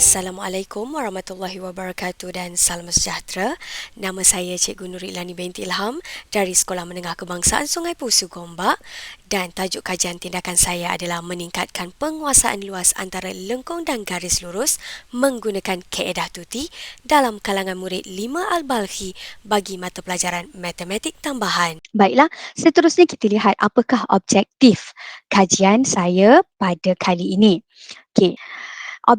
Assalamualaikum warahmatullahi wabarakatuh dan salam sejahtera. Nama saya Cikgu Nurilani binti Ilham dari Sekolah Menengah Kebangsaan Sungai Pusu Gombak dan tajuk kajian tindakan saya adalah meningkatkan penguasaan luas antara lengkung dan garis lurus menggunakan kaedah tuti dalam kalangan murid 5 Al-Balkhi bagi mata pelajaran matematik tambahan. Baiklah, seterusnya kita lihat apakah objektif kajian saya pada kali ini. Okey.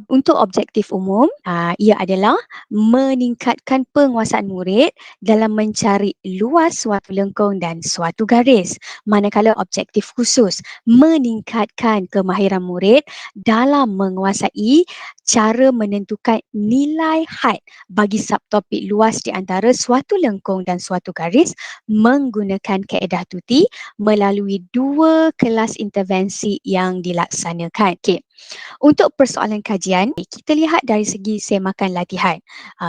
Untuk objektif umum, ia adalah meningkatkan penguasaan murid dalam mencari luas suatu lengkung dan suatu garis. Manakala objektif khusus, meningkatkan kemahiran murid dalam menguasai cara menentukan nilai had bagi subtopik luas di antara suatu lengkung dan suatu garis menggunakan kaedah tuti melalui 2 kelas intervensi yang dilaksanakan. Okey. Untuk persoalan kajian, kita lihat dari segi semakan latihan.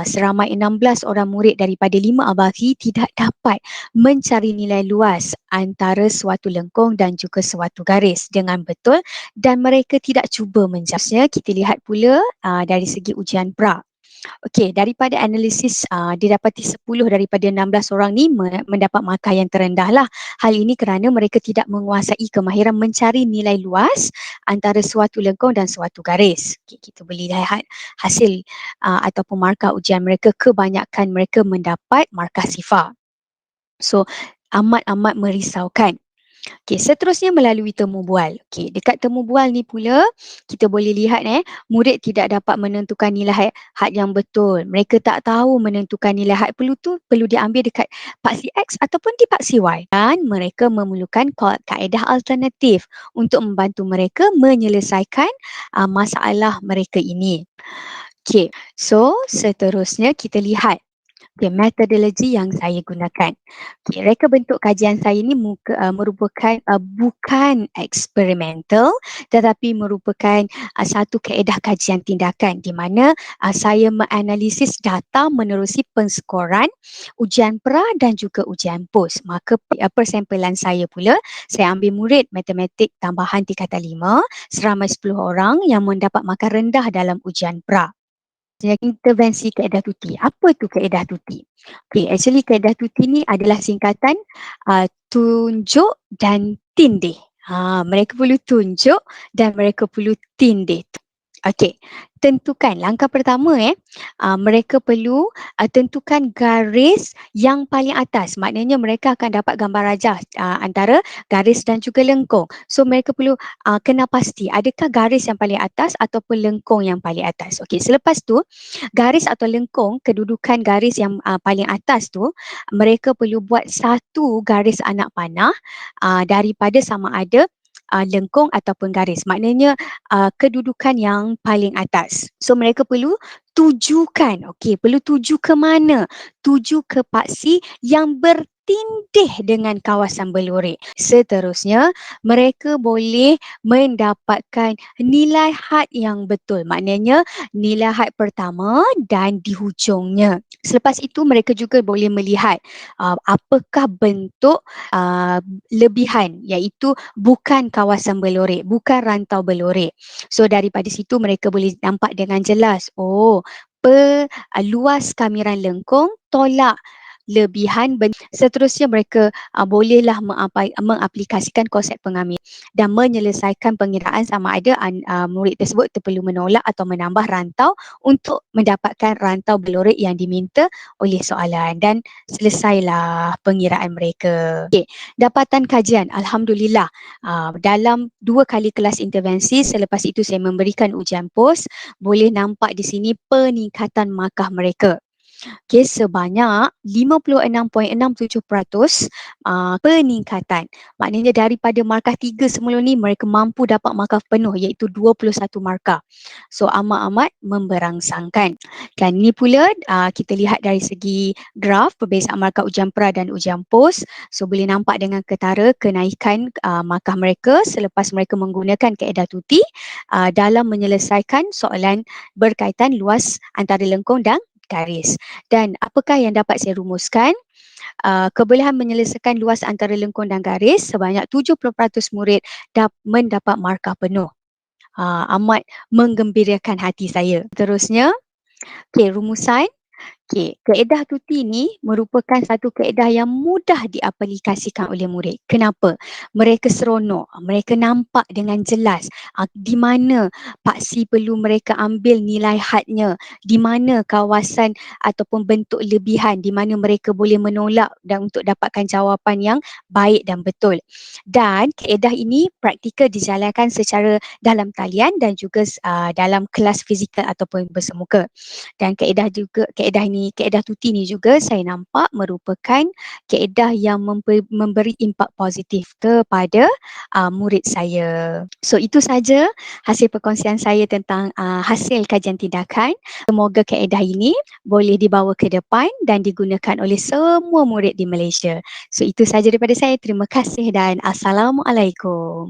Seramai 16 orang murid daripada 5 Al-Balkhi tidak dapat mencari nilai luas antara suatu lengkung dan juga suatu garis dengan betul dan mereka tidak cuba menjawabnya. Kita lihat pula dari segi ujian pra. Okey, daripada analisis didapati 10 daripada 16 orang ni mendapat markah yang terendah lah. Hal ini kerana mereka tidak menguasai kemahiran mencari nilai luas antara suatu lengkung dan suatu garis. Okey, kita boleh lihat hasil ataupun markah ujian mereka, kebanyakan mereka mendapat markah sifar. So, amat-amat merisaukan. Okey, seterusnya melalui temu bual. Okey, dekat temu bual ni pula kita boleh lihat murid tidak dapat menentukan nilai had yang betul. Mereka tak tahu menentukan nilai had perlu diambil dekat paksi X ataupun di paksi Y. Dan mereka memerlukan kaedah alternatif untuk membantu mereka menyelesaikan masalah mereka ini. Okey, so seterusnya kita lihat metodologi yang saya gunakan. Reka bentuk kajian saya ini merupakan bukan eksperimental tetapi merupakan satu kaedah kajian tindakan di mana saya menganalisis data menerusi penskoran ujian pra dan juga ujian pos. Maka persempelan saya pula, saya ambil murid matematik tambahan tingkatan 5 seramai 10 orang yang mendapat markah rendah dalam ujian pra. Intervensi kaedah tuti. Apa tu kaedah tuti? Okay, actually kaedah tuti ni adalah singkatan tunjuk dan tindih. Mereka perlu tunjuk dan mereka perlu tindih. Okey, tentukan langkah pertama mereka perlu tentukan garis yang paling atas. Maknanya mereka akan dapat gambar rajah antara garis dan juga lengkung. So mereka perlu kena pasti adakah garis yang paling atas ataupun lengkung yang paling atas. Okey, selepas tu garis atau lengkung, kedudukan garis yang paling atas tu mereka perlu buat satu garis anak panah daripada sama ada lengkung ataupun garis. Maknanya kedudukan yang paling atas. So mereka perlu tujukan. Okey, perlu tuju ke mana? Tuju ke paksi yang bertindih dengan kawasan berlorek. Seterusnya, mereka boleh mendapatkan nilai had yang betul. Maknanya nilai had pertama dan di hujungnya. Selepas itu mereka juga boleh melihat apakah bentuk lebihan, iaitu bukan kawasan berlorek, bukan rantau berlorek. So daripada situ mereka boleh nampak dengan jelas, luas kamiran lengkung tolak lebihan. Seterusnya mereka bolehlah mengaplikasikan konsep pengambil dan menyelesaikan pengiraan sama ada murid tersebut perlu menolak atau menambah rantau untuk mendapatkan rantau berlorek yang diminta oleh soalan, dan selesailah pengiraan mereka. Okay. Dapatan kajian, Alhamdulillah, dalam 2 kali kelas intervensi, selepas itu saya memberikan ujian pos, boleh nampak di sini peningkatan markah mereka. Okay, sebanyak 56.67% peningkatan. Maknanya daripada markah 3 sebelum ni, mereka mampu dapat markah penuh iaitu 21 markah. So amat-amat memberangsangkan. Dan ini pula kita lihat dari segi graf perbezaan markah ujian pra dan ujian pos. So boleh nampak dengan ketara kenaikan markah mereka selepas mereka menggunakan kaedah tuti dalam menyelesaikan soalan berkaitan luas antara lengkung dan garis. Dan apakah yang dapat saya rumuskan? Kebolehan menyelesaikan luas antara lengkung dan garis sebanyak 70% murid mendapat markah penuh. amat menggembirakan hati saya. Terusnya, okey, rumusan. Okey, kaedah tuti ni merupakan satu kaedah yang mudah diaplikasikan oleh murid. Kenapa? Mereka seronok, mereka nampak dengan jelas di mana paksi perlu mereka ambil nilai hadnya, di mana kawasan ataupun bentuk lebihan di mana mereka boleh menolak dan untuk dapatkan jawapan yang baik dan betul. Dan kaedah ini praktikal dijalankan secara dalam talian dan juga dalam kelas fizikal ataupun bersemuka. Dan kaedah tuti ni juga saya nampak merupakan kaedah yang memberi impak positif kepada murid saya. So itu saja hasil perkongsian saya tentang hasil kajian tindakan. Semoga kaedah ini boleh dibawa ke depan dan digunakan oleh semua murid di Malaysia. So itu saja daripada saya. Terima kasih dan Assalamualaikum.